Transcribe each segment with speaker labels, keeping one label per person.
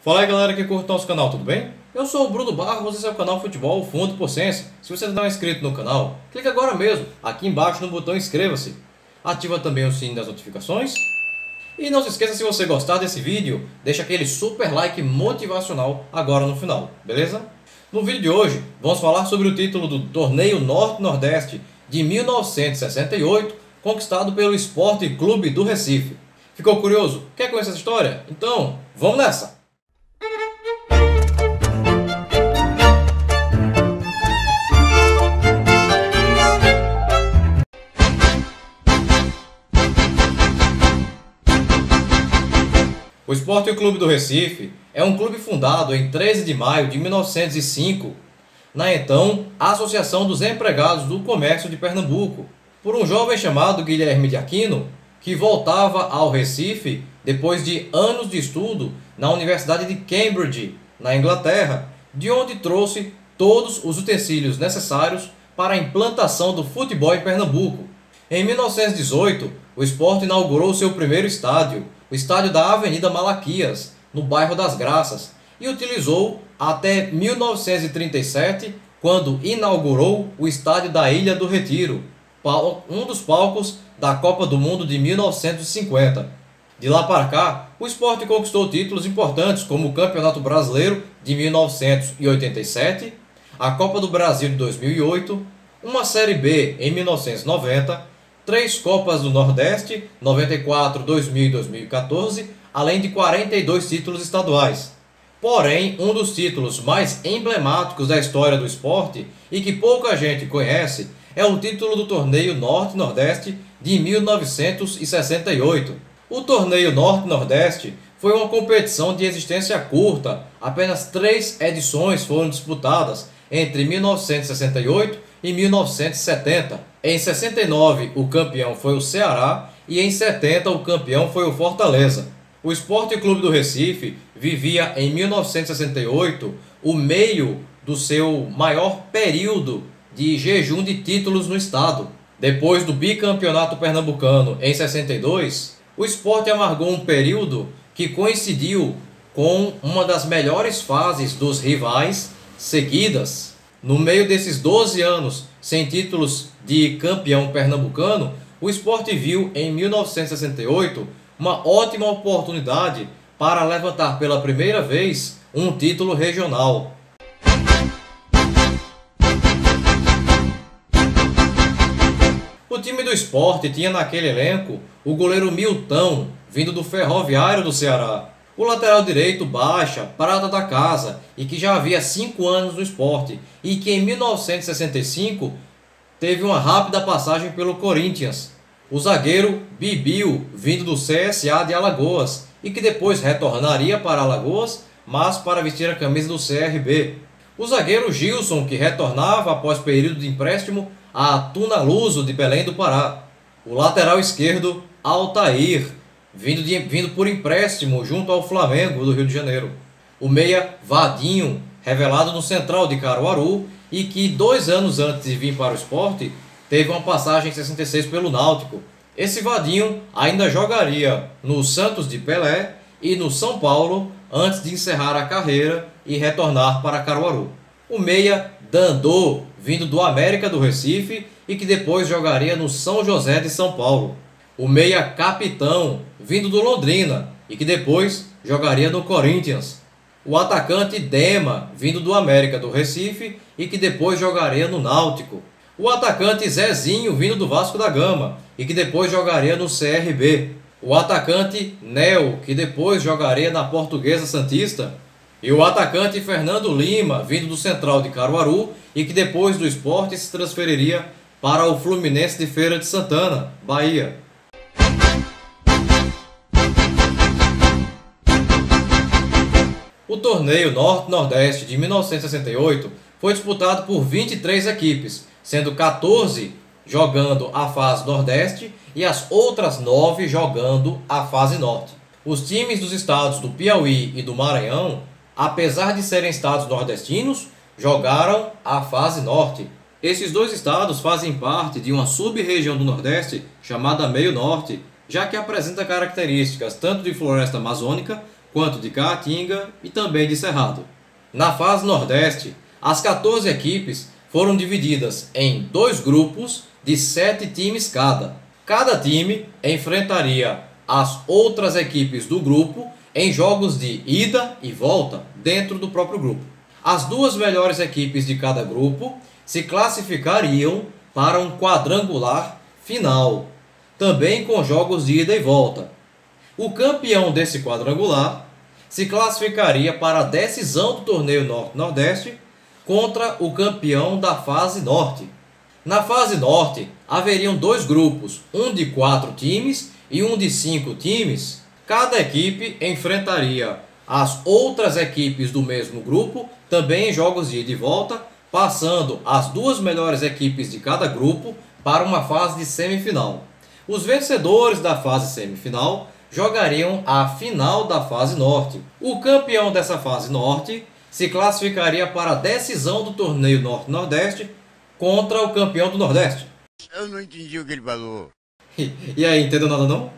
Speaker 1: Fala aí galera que curte nosso canal, tudo bem? Eu sou o Bruno Barros, esse é o canal Futebol Fundo por Ciência. Se você não é inscrito no canal, clique agora mesmo, aqui embaixo no botão inscreva-se. Ativa também o sininho das notificações. E não se esqueça, se você gostar desse vídeo, deixa aquele super like motivacional agora no final, beleza? No vídeo de hoje, vamos falar sobre o título do Torneio Norte-Nordeste de 1968, conquistado pelo Sport Clube do Recife. Ficou curioso? Quer conhecer essa história? Então, vamos nessa! O Sport Clube do Recife é um clube fundado em 13 de maio de 1905, na então Associação dos Empregados do Comércio de Pernambuco, por um jovem chamado Guilherme de Aquino, que voltava ao Recife depois de anos de estudo na Universidade de Cambridge, na Inglaterra, de onde trouxe todos os utensílios necessários para a implantação do futebol em Pernambuco. Em 1918, o Sport inaugurou seu primeiro estádio, o estádio da Avenida Malaquias, no bairro das Graças, e utilizou até 1937, quando inaugurou o estádio da Ilha do Retiro, um dos palcos da Copa do Mundo de 1950. De lá para cá, o Sport conquistou títulos importantes como o Campeonato Brasileiro de 1987, a Copa do Brasil de 2008, uma Série B em 1990, 3 Copas do Nordeste, 94, 2000 e 2014, além de 42 títulos estaduais. Porém, um dos títulos mais emblemáticos da história do esporte e que pouca gente conhece é o título do Torneio Norte-Nordeste de 1968. O Torneio Norte-Nordeste foi uma competição de existência curta, apenas 3 edições foram disputadas entre 1968 e 1970. Em 69 o campeão foi o Ceará e em 70 o campeão foi o Fortaleza. O Sport Clube do Recife vivia em 1968 o meio do seu maior período de jejum de títulos no estado. Depois do bicampeonato pernambucano em 62, o Sport amargou um período que coincidiu com uma das melhores fases dos rivais seguidas. No meio desses 12 anos sem títulos de campeão pernambucano, o Sport viu em 1968 uma ótima oportunidade para levantar pela primeira vez um título regional. O time do Sport tinha naquele elenco o goleiro Milton, vindo do Ferroviário do Ceará, o lateral direito Baixa, prata da casa, e que já havia 5 anos no Sport, e que em 1965 teve uma rápida passagem pelo Corinthians. O zagueiro Bibiu, vindo do CSA de Alagoas, e que depois retornaria para Alagoas, mas para vestir a camisa do CRB. O zagueiro Gilson, que retornava após período de empréstimo a Tunaluso de Belém do Pará. O lateral esquerdo Altair, vindo por empréstimo junto ao Flamengo do Rio de Janeiro. O meia Vadinho, revelado no Central de Caruaru e que 2 anos antes de vir para o Sport, teve uma passagem em 66 pelo Náutico. Esse Vadinho ainda jogaria no Santos de Pelé e no São Paulo antes de encerrar a carreira e retornar para Caruaru. O meia Dandô, vindo do América do Recife e que depois jogaria no São José de São Paulo. O meia Capitão, vindo do Londrina e que depois jogaria no Corinthians. O atacante Dema, vindo do América do Recife e que depois jogaria no Náutico. O atacante Zezinho, vindo do Vasco da Gama e que depois jogaria no CRB. O atacante Nel, que depois jogaria na Portuguesa Santista. E o atacante Fernando Lima, vindo do Central de Caruaru e que depois do Sport se transferiria para o Fluminense de Feira de Santana, Bahia. O torneio Norte-Nordeste de 1968 foi disputado por 23 equipes, sendo 14 jogando a fase Nordeste e as outras 9 jogando a fase Norte. Os times dos estados do Piauí e do Maranhão, apesar de serem estados nordestinos, jogaram a fase Norte. Esses 2 estados fazem parte de uma sub-região do Nordeste chamada Meio Norte, já que apresenta características tanto de floresta amazônica quanto de Caatinga e também de Cerrado. Na fase Nordeste, as 14 equipes foram divididas em 2 grupos de 7 times cada. Cada time enfrentaria as outras equipes do grupo em jogos de ida e volta dentro do próprio grupo. As 2 melhores equipes de cada grupo se classificariam para um quadrangular final, também com jogos de ida e volta. O campeão desse quadrangular se classificaria para a decisão do torneio Norte-Nordeste contra o campeão da fase Norte. Na fase Norte, haveriam 2 grupos, um de 4 times e um de 5 times. Cada equipe enfrentaria as outras equipes do mesmo grupo, também em jogos de ida e volta, passando as 2 melhores equipes de cada grupo para uma fase de semifinal. Os vencedores da fase semifinal jogariam a final da fase Norte. O campeão dessa fase Norte se classificaria para a decisão do torneio Norte-Nordeste contra o campeão do Nordeste.
Speaker 2: Eu não entendi o que ele falou.
Speaker 1: E aí, entendeu nada não?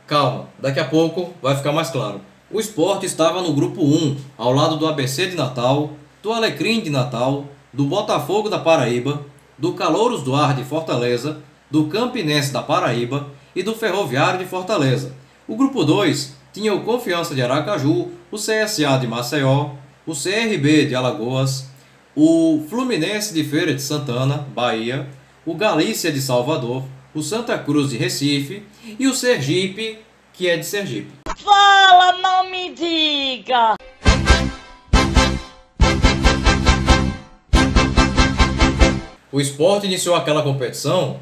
Speaker 1: Calma, daqui a pouco vai ficar mais claro. O Sport estava no grupo 1, ao lado do ABC de Natal, do Alecrim de Natal, do Botafogo da Paraíba, do Calouros do Ar de Fortaleza, do Campinense da Paraíba e do Ferroviário de Fortaleza. O grupo 2 tinha o Confiança de Aracaju, o CSA de Maceió, o CRB de Alagoas, o Fluminense de Feira de Santana, Bahia, o Galícia de Salvador, o Santa Cruz de Recife e o Sergipe, que é de Sergipe.
Speaker 3: Fala, não me diga!
Speaker 1: O Sport iniciou aquela competição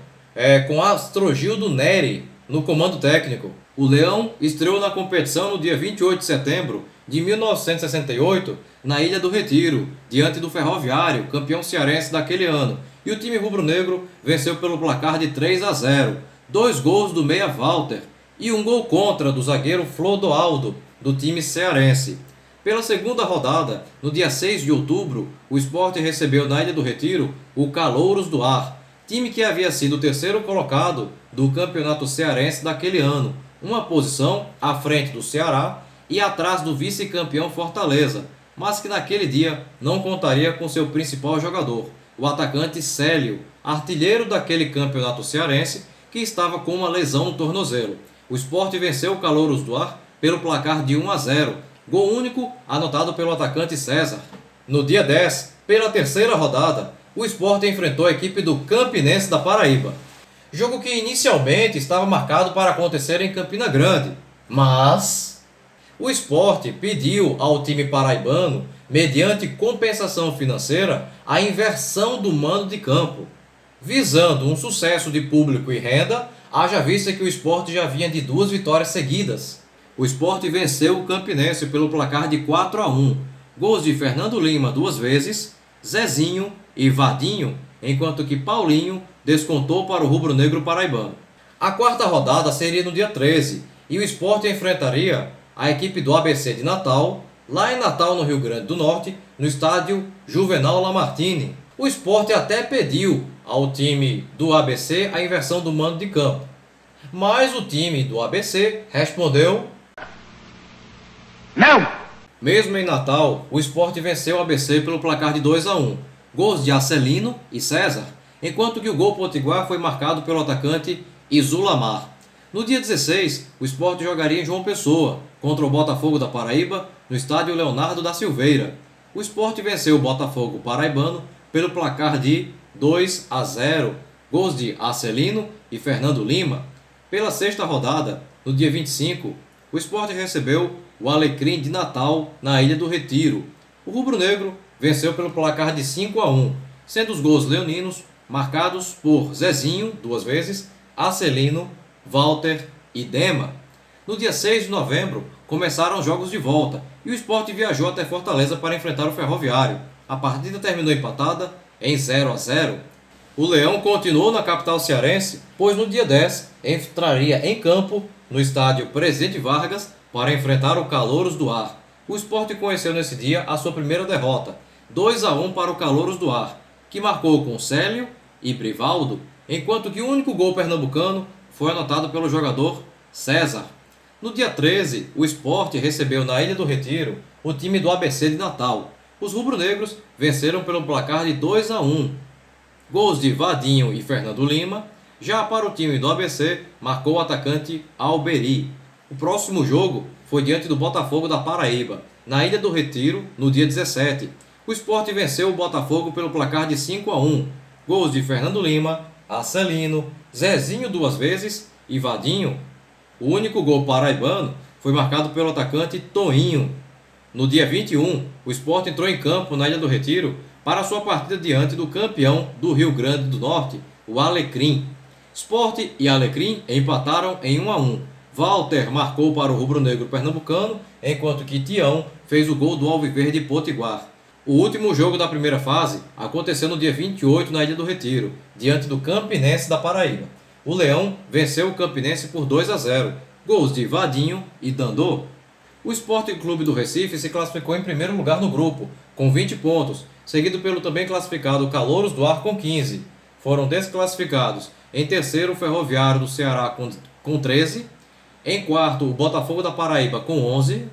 Speaker 1: com Astrogildo Neri no comando técnico. O Leão estreou na competição no dia 28 de setembro de 1968 na Ilha do Retiro, diante do Ferroviário, campeão cearense daquele ano. E o time rubro-negro venceu pelo placar de 3-0. 2 gols do meia Walter e 1 gol contra do zagueiro Flodoaldo, do time cearense. Pela segunda rodada, no dia 6 de outubro, o Sport recebeu na Ilha do Retiro o Calouros do Ar, time que havia sido o 3º colocado do campeonato cearense daquele ano, uma posição à frente do Ceará e atrás do vice-campeão Fortaleza, mas que naquele dia não contaria com seu principal jogador, o atacante Célio, artilheiro daquele campeonato cearense, que estava com uma lesão no tornozelo. O Sport venceu o Calouros do Ar pelo placar de 1-0, gol único anotado pelo atacante César. No dia 10, pela 3ª rodada, o Sport enfrentou a equipe do Campinense da Paraíba. Jogo que inicialmente estava marcado para acontecer em Campina Grande, mas o Sport pediu ao time paraibano, mediante compensação financeira, a inversão do mando de campo, visando um sucesso de público e renda, haja vista que o Sport já vinha de 2 vitórias seguidas. O Sport venceu o Campinense pelo placar de 4-1, gols de Fernando Lima 2 vezes, Zezinho e Vadinho, enquanto que Paulinho descontou para o rubro-negro paraibano. A 4ª rodada seria no dia 13, e o Sport enfrentaria a equipe do ABC de Natal, lá em Natal, no Rio Grande do Norte, no estádio Juvenal Lamartine. O Sport até pediu ao time do ABC a inversão do mando de campo, mas o time do ABC respondeu:
Speaker 2: Não!
Speaker 1: Mesmo em Natal, o Sport venceu o ABC pelo placar de 2-1, gols de Acelino e César, enquanto que o gol potiguar foi marcado pelo atacante Izulamar. No dia 16, o Sport jogaria em João Pessoa, contra o Botafogo da Paraíba, no estádio Leonardo da Silveira. O Sport venceu o Botafogo paraibano pelo placar de 2-0, gols de Acelino e Fernando Lima. Pela 6ª rodada, no dia 25, o Sport recebeu o Alecrim de Natal na Ilha do Retiro. O rubro-negro venceu pelo placar de 5-1, sendo os gols leoninos marcados por Zezinho 2 vezes, Acelino, Walter e Dema. No dia 6 de novembro, começaram os jogos de volta e o Sport viajou até Fortaleza para enfrentar o Ferroviário. A partida terminou empatada em 0-0. O Leão continuou na capital cearense, pois no dia 10 entraria em campo no estádio Presidente Vargas para enfrentar o Calouros do Ar. O Sport conheceu nesse dia a sua primeira derrota, 2-1 para o Calouros do Ar, que marcou com Célio e Brivaldo, enquanto que o único gol pernambucano foi anotado pelo jogador César. No dia 13, o Sport recebeu na Ilha do Retiro o time do ABC de Natal. Os rubro-negros venceram pelo placar de 2-1. Gols de Vadinho e Fernando Lima. Já para o time do ABC, marcou o atacante Alberi. O próximo jogo foi diante do Botafogo da Paraíba, na Ilha do Retiro, no dia 17. O Sport venceu o Botafogo pelo placar de 5-1. Gols de Fernando Lima, Acelino, Zezinho 2 vezes e Vadinho. O único gol paraibano foi marcado pelo atacante Toinho. No dia 21, o Sport entrou em campo na Ilha do Retiro para sua partida diante do campeão do Rio Grande do Norte, o Alecrim. Sport e Alecrim empataram em 1-1. Walter marcou para o rubro-negro pernambucano, enquanto que Tião fez o gol do Alviverde Potiguar. O último jogo da primeira fase aconteceu no dia 28 na Ilha do Retiro, diante do Campinense da Paraíba. O Leão venceu o Campinense por 2-0, gols de Vadinho e Dandô. O Sport Clube do Recife se classificou em primeiro lugar no grupo, com 20 pontos, seguido pelo também classificado Calouros do Ar com 15. Foram desclassificados em terceiro o Ferroviário do Ceará com 13, em quarto o Botafogo da Paraíba com 11,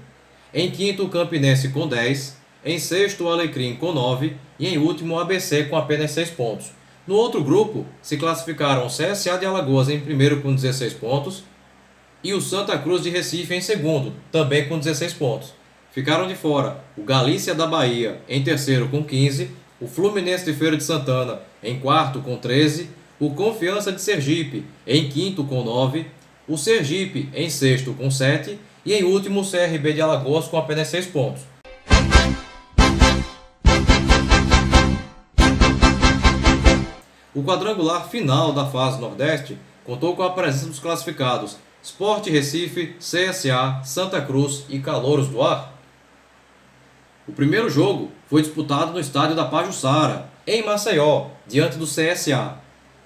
Speaker 1: em quinto o Campinense com 10, em sexto o Alecrim com 9 e em último o ABC com apenas 6 pontos. No outro grupo, se classificaram o CSA de Alagoas em primeiro com 16 pontos e o Santa Cruz de Recife em segundo, também com 16 pontos. Ficaram de fora o Galícia da Bahia em terceiro com 15, o Fluminense de Feira de Santana em quarto com 13, o Confiança de Sergipe em quinto com 9, o Sergipe em sexto com 7 e em último o CRB de Alagoas com apenas 6 pontos. O quadrangular final da fase Nordeste contou com a presença dos classificados Sport Recife, CSA, Santa Cruz e Calouros do Ar. O primeiro jogo foi disputado no estádio da Pajuçara, em Maceió, diante do CSA,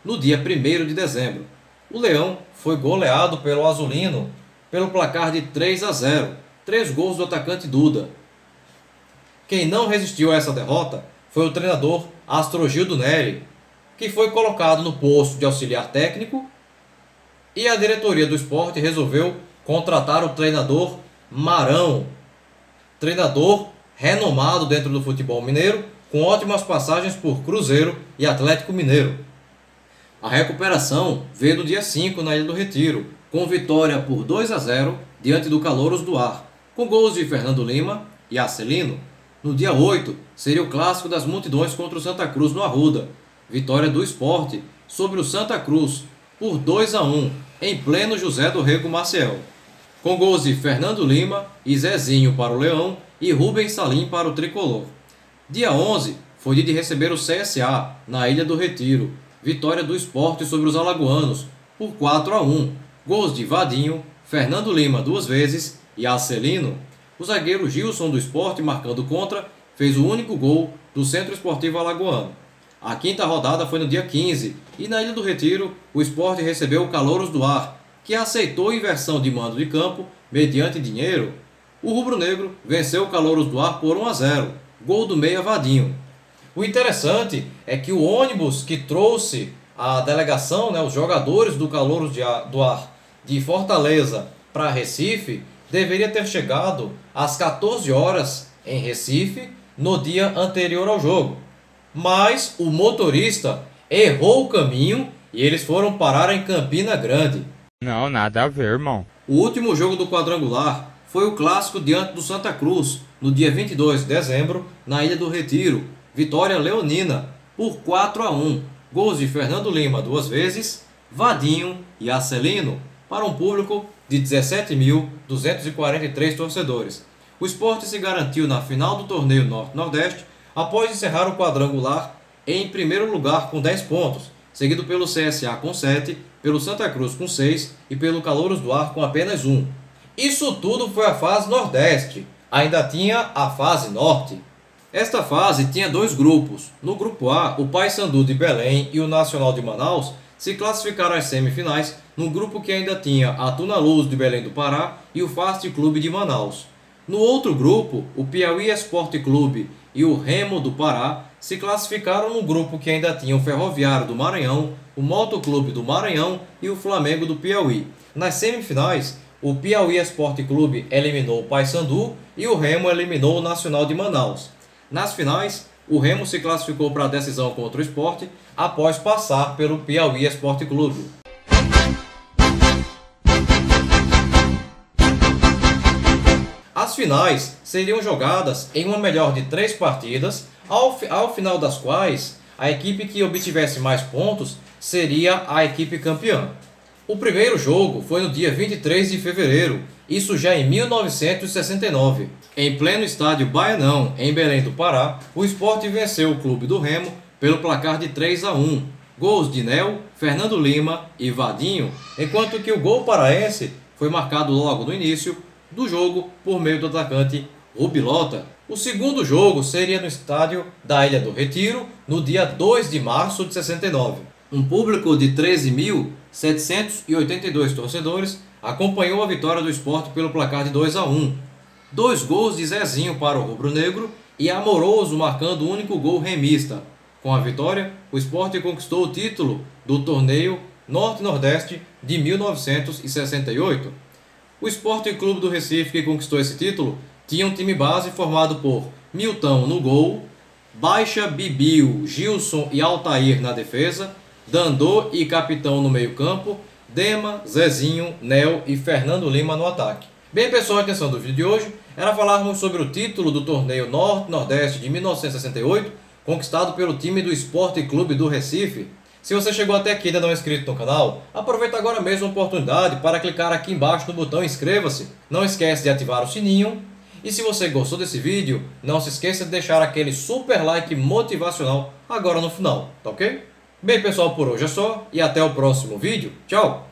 Speaker 1: no dia 1º de dezembro. O Leão foi goleado pelo Azulino pelo placar de 3-0, 3 gols do atacante Duda. Quem não resistiu a essa derrota foi o treinador Astrogildo Neri, que foi colocado no posto de auxiliar técnico, e a diretoria do Sport resolveu contratar o treinador Marão, treinador renomado dentro do futebol mineiro, com ótimas passagens por Cruzeiro e Atlético Mineiro. A recuperação veio no dia 5 na Ilha do Retiro, com vitória por 2-0 diante do Calouros do Ar, com gols de Fernando Lima e Acelino. No dia 8 seria o clássico das multidões contra o Santa Cruz no Arruda, vitória do Sport sobre o Santa Cruz por 2-1 em pleno José do Rego Maciel, com gols de Fernando Lima e Zezinho para o Leão e Rubens Salim para o Tricolor. Dia 11 foi dia de receber o CSA na Ilha do Retiro, vitória do Sport sobre os alagoanos por 4-1, gols de Vadinho, Fernando Lima 2 vezes e Acelino. O zagueiro Gilson do Sport, marcando contra, fez o único gol do Centro Esportivo Alagoano. A quinta rodada foi no dia 15 e na Ilha do Retiro o Sport recebeu o Calouros do Ar, que aceitou inversão de mando de campo mediante dinheiro. O rubro-negro venceu o Calouros do Ar por 1-0, gol do meia Vadinho. O interessante é que o ônibus que trouxe a delegação, os jogadores do Calouros do Ar de Fortaleza para Recife, deveria ter chegado às 14 horas em Recife no dia anterior ao jogo. Mas o motorista errou o caminho e eles foram parar em Campina Grande.
Speaker 4: Não, nada a ver, irmão.
Speaker 1: O último jogo do quadrangular foi o clássico diante do Santa Cruz, no dia 22 de dezembro, na Ilha do Retiro. Vitória leonina, por 4-1. Gols de Fernando Lima 2 vezes, Vadinho e Acelino, para um público de 17.243 torcedores. O Sport se garantiu na final do torneio Norte-Nordeste após encerrar o quadrangular em primeiro lugar com 10 pontos, seguido pelo CSA com 7, pelo Santa Cruz com 6 e pelo Calouros do Ar com apenas 1. Isso tudo foi a fase Nordeste. Ainda tinha a fase Norte. Esta fase tinha 2 grupos. No grupo A, o Paysandu de Belém e o Nacional de Manaus se classificaram às semifinais, no grupo que ainda tinha a Tuna Luz de Belém do Pará e o Fast Clube de Manaus. No outro grupo, o Piauí Esporte Clube e o Remo do Pará se classificaram no grupo que ainda tinha o Ferroviário do Maranhão, o Motoclube do Maranhão e o Flamengo do Piauí. Nas semifinais, o Piauí Esporte Clube eliminou o Paysandu e o Remo eliminou o Nacional de Manaus. Nas finais, o Remo se classificou para a decisão contra o Sport após passar pelo Piauí Esporte Clube. As finais seriam jogadas em uma melhor de 3 partidas, ao final das quais a equipe que obtivesse mais pontos seria a equipe campeã. O primeiro jogo foi no dia 23 de fevereiro, isso já em 1969. Em pleno estádio Baianão, em Belém do Pará, o Sport venceu o Clube do Remo pelo placar de 3-1. Gols de Nel, Fernando Lima e Vadinho, enquanto que o gol paraense foi marcado logo no início do jogo por meio do atacante Rubilota. O segundo jogo seria no estádio da Ilha do Retiro, no dia 2 de março de 69. Um público de 13.782 torcedores acompanhou a vitória do Sport pelo placar de 2-1. 2 gols de Zezinho para o rubro-negro e Amoroso marcando o único gol remista. Com a vitória, o Sport conquistou o título do torneio Norte-Nordeste de 1968. O Sport Clube do Recife, que conquistou esse título, tinha um time base formado por Milton no gol, Baixa, Bibiu, Gilson e Altair na defesa, Dandô e Capitão no meio-campo, Dema, Zezinho, Nel e Fernando Lima no ataque. Bem, pessoal, a intenção do vídeo de hoje era falarmos sobre o título do torneio Norte-Nordeste de 1968, conquistado pelo time do Sport Clube do Recife. Se você chegou até aqui e ainda não é inscrito no canal, aproveita agora mesmo a oportunidade para clicar aqui embaixo no botão inscreva-se. Não esquece de ativar o sininho. E se você gostou desse vídeo, não se esqueça de deixar aquele super like motivacional agora no final, tá ok? Bem, pessoal, por hoje é só e até o próximo vídeo. Tchau!